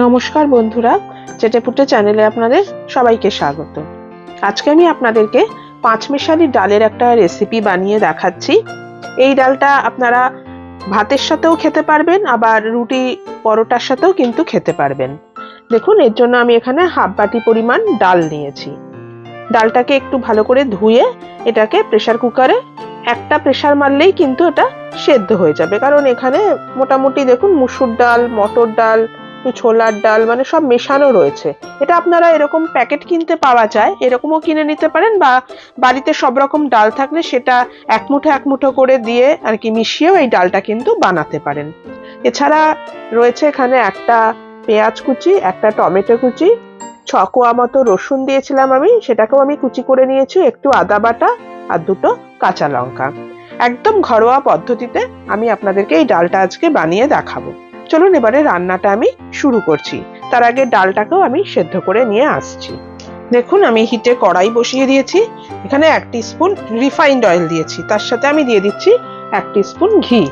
নমস্কার বন্ধুরা, চেটেপুটে চ্যানেলে আপনাদের সবাইকে স্বাগত। আজকে আমি আপনাদেরকে পাঁচমেশালি ডালের একটা রেসিপি বানিয়ে দেখাচ্ছি। এই ডালটা আপনারা ভাতের সাথেও খেতে পারবেন, আবার রুটি পরোটার সাথেও কিন্তু খেতে পারবেন। দেখুন, এর জন্য আমি এখানে হাফ বাটি পরিমাণ ডাল নিয়েছি। ডালটাকে একটু ভালো করে ধুয়ে এটাকে প্রেসার কুকারে একটা প্রেসার মারলেই কিন্তু এটা সেদ্ধ হয়ে যাবে, কারণ এখানে মোটামুটি দেখুন মুসুর ডাল, মটর ডাল, ছোলার ডাল মানে সব মেশানো রয়েছে। এটা আপনারা এরকম প্যাকেট কিনতে পাওয়া যায়, এরকমও কিনে নিতে পারেন, বা বাড়িতে সব রকম ডাল থাকলে সেটা এক মুঠো করে দিয়ে আর কি মিশিয়েও এই ডালটা কিন্তু বানাতে পারেন। এছাড়া রয়েছে এখানে একটা পেঁয়াজ কুচি, একটা টমেটো কুচি, 6 কোয়া মতো রসুন দিয়েছিলাম আমি, সেটাকেও আমি কুচি করে নিয়েছি, একটু আদা বাটা আর 2টো কাঁচা লঙ্কা। একদম ঘরোয়া পদ্ধতিতে আমি আপনাদেরকে এই ডালটা আজকে বানিয়ে দেখাবো। চলুন এবারে রান্নাটা আমি শুরু করছি। তার আগে ডালটাকেও আমি সেদ্ধ করে নিয়ে আসছি। দেখুন, আমি হিটে কড়াই বসিয়ে দিয়েছি। এখানে 1 টিস্পুন রিফাইন্ড অয়েল দিয়েছি, তার সাথে আমি দিয়ে দিচ্ছি 1 টিস্পুন ঘি।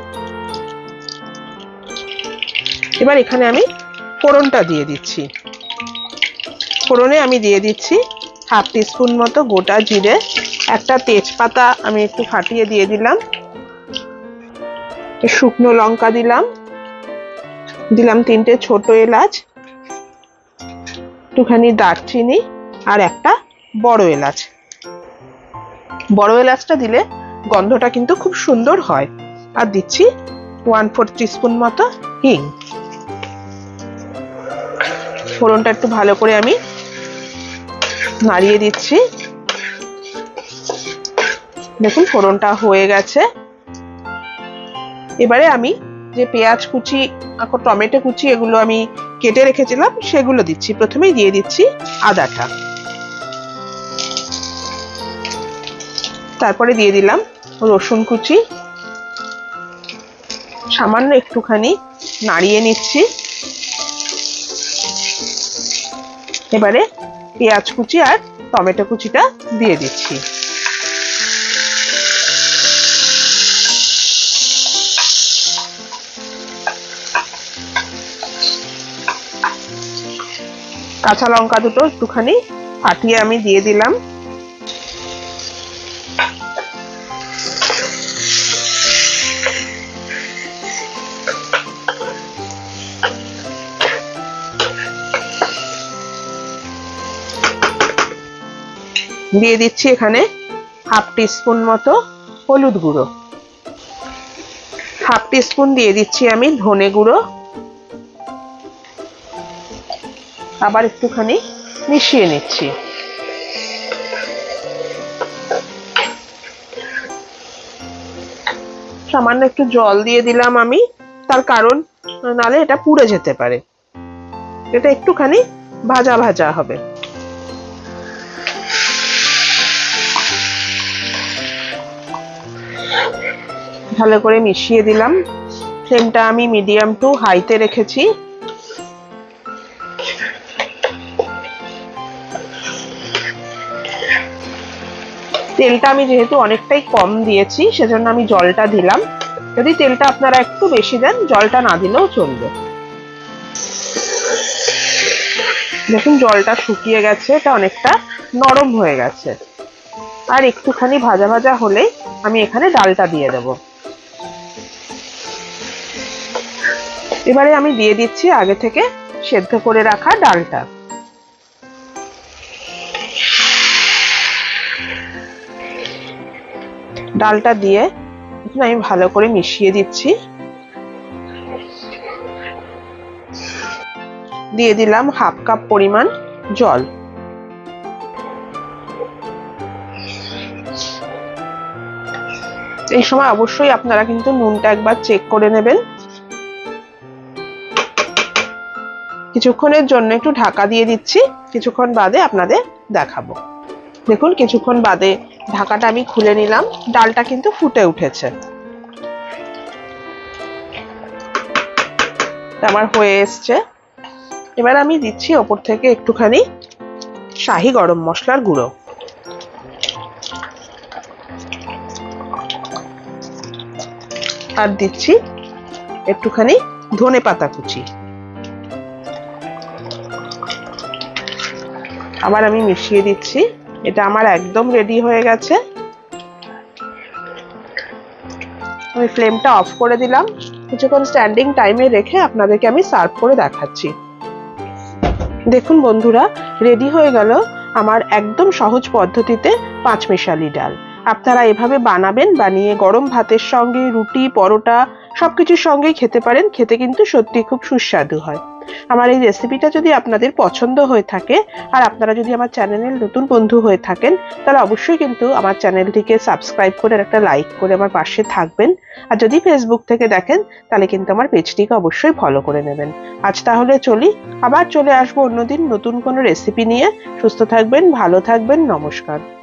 এবার এখানে আমি ফোড়নটা দিয়ে দিচ্ছি। ফোড়নে আমি দিয়ে দিচ্ছি হাফ টিস্পুন মতো গোটা জিরে, একটা তেজপাতা আমি একটু ফাটিয়ে দিয়ে দিলাম, শুকনো লঙ্কা দিলাম, 3টে ছোট এলাচ, একটুখানি দারচিনি আর একটা বড় এলাচ। বড় এলাচটা দিলে গন্ধটা কিন্তু খুব সুন্দর হয়। আর দিচ্ছি 1/4 টিস্পুন মতো হিং। ফোড়নটা একটু ভালো করে আমি নাড়িয়ে দিচ্ছি। দেখুন, ফোড়নটা হয়ে গেছে। এবারে আমি যে পেঁয়াজ কুচি আর টমেটো কুচি এগুলো আমি কেটে রেখেছিলাম সেগুলো দিচ্ছি। প্রথমেই দিয়ে দিচ্ছি আদাটা, তারপরে দিয়ে দিলাম রসুন কুচি, সামান্য একটুখানি নাড়িয়ে নিচ্ছি। এবারে পেঁয়াজ কুচি আর টমেটো কুচিটা দিয়ে দিচ্ছি। কাঁচা লঙ্কা দুটো একটুখানি ফাটিয়ে আমি দিয়ে দিলাম। দিয়ে দিচ্ছি এখানে হাফ টিস্পুন মতো হলুদ গুঁড়ো, হাফ টিস্পুন দিয়ে দিচ্ছি আমি ধনে গুঁড়ো। আবার একটুখানি মিশিয়ে নিচ্ছি। সামান্য একটু জল দিয়ে দিলাম আমি, তার কারণ নালে এটা পুড়ে যেতে পারে। এটা একটুখানি ভাজা ভাজা হবে। ভালো করে মিশিয়ে দিলাম। ফ্লেমটা আমি মিডিয়াম টু হাইতে রেখেছি। তেলটা আমি যেহেতু অনেকটাই কম দিয়েছি সেজন্য আমি জলটা দিলাম। যদি তেলটা আপনারা একটু বেশি দেন জলটা না দিলেও চলবে। দেখুন, জলটা শুকিয়ে গেছে, এটা অনেকটা নরম হয়ে গেছে। আর একটুখানি ভাজা ভাজা হলে আমি এখানে ডালটা দিয়ে দেব। এবারে আমি দিয়ে দিচ্ছি আগে থেকে সেদ্ধ করে রাখা ডালটা। ডালটা দিয়ে আমি ভালো করে মিশিয়ে দিচ্ছি। দিয়ে দিলাম হাফ কাপ পরিমাণ জল। এই সময় অবশ্যই আপনারা কিন্তু নুনটা একবার চেক করে নেবেন। কিছুক্ষণের জন্য একটু ঢাকা দিয়ে দিচ্ছি, কিছুক্ষণ বাদে আপনাদের দেখাবো। দেখুন, কিছুক্ষণ বাদে ঢাকাটা আমি খুলে নিলাম, ডালটা কিন্তু ফুটে উঠেছে। আমার হয়ে এসছে। এবার আমি দিচ্ছি ওপর থেকে একটুখানি শাহি গরম মশলার গুঁড়ো, আর দিচ্ছি একটুখানি ধনেপাতা কুচি। আবার আমি মিশিয়ে দিচ্ছি। এটা আমার একদম রেডি হয়ে গেছে। আমি ফ্লেমটা অফ করে দিলাম। কিছুক্ষণ স্ট্যান্ডিং টাইমে রেখে আপনাদেরকে আমি সার্ভ করে দেখাচ্ছি। দেখুন বন্ধুরা, রেডি হয়ে গেল আমার একদম সহজ পদ্ধতিতে পাঁচমেশালি ডাল। আপনারা এভাবে বানাবেন, বানিয়ে গরম ভাতের সঙ্গে, রুটি, পরোটা সবকিছুর সঙ্গেই খেতে পারেন। খেতে কিন্তু সত্যি খুব সুস্বাদু হয়। আমার এই রেসিপিটা যদি আপনাদের পছন্দ হয়ে থাকে আর আপনারা যদি আমার চ্যানেলের নতুন বন্ধু হয়ে থাকেন, তাহলে অবশ্যই কিন্তু আমার চ্যানেলটিকে সাবস্ক্রাইব করে একটা লাইক করে আমার পাশে থাকবেন। আর যদি ফেসবুক থেকে দেখেন তাহলে কিন্তু আমার পেজটিকে অবশ্যই ফলো করে নেবেন। আজ তাহলে চলি, আবার চলে আসবো অন্যদিন নতুন কোনো রেসিপি নিয়ে। সুস্থ থাকবেন, ভালো থাকবেন, নমস্কার।